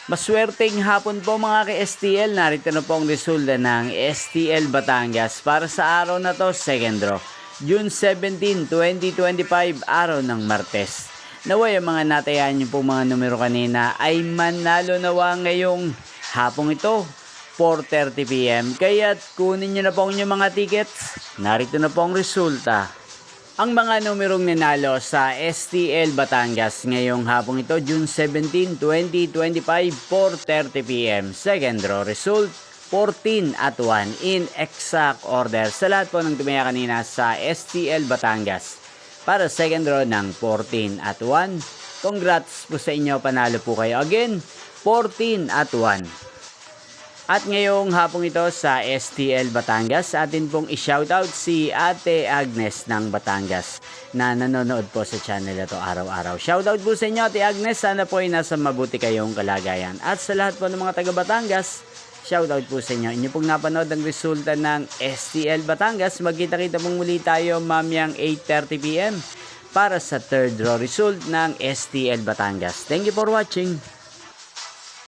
Maswerteng hapon po mga ka-STL. Narito na po ang resulta ng STL Batangas para sa araw na to, second draw. June 17, 2025, araw ng Martes. Naway ang mga natayaan niyo po mga numero kanina ay manalo nawa ngayong hapong ito, 4:30 PM. Kaya't kunin niyo na po ang inyong mga tickets. Narito na po ang resulta. Ang mga numerong nanalo sa STL Batangas ngayong hapong ito, June 17, 2025, 4:30 PM. Second draw result, 14 at 1 in exact order sa lahat po ng tumaya kanina sa STL Batangas. Para second draw ng 14 at 1, congrats po sa inyo, panalo po kayo. Again, 14 at 1. At ngayong hapong ito sa STL Batangas, atin pong i-shoutout si Ate Agnes ng Batangas na nanonood po sa channel na to araw-araw. Shoutout po sa inyo, Ate Agnes. Sana po ay nasa mabuti kayong kalagayan. At sa lahat po ng mga taga Batangas, shoutout po sa inyo. Inyo pong napanood ang resulta ng STL Batangas. Magkita-kita pong muli tayo mamayang 8:30 PM para sa third draw result ng STL Batangas. Thank you for watching.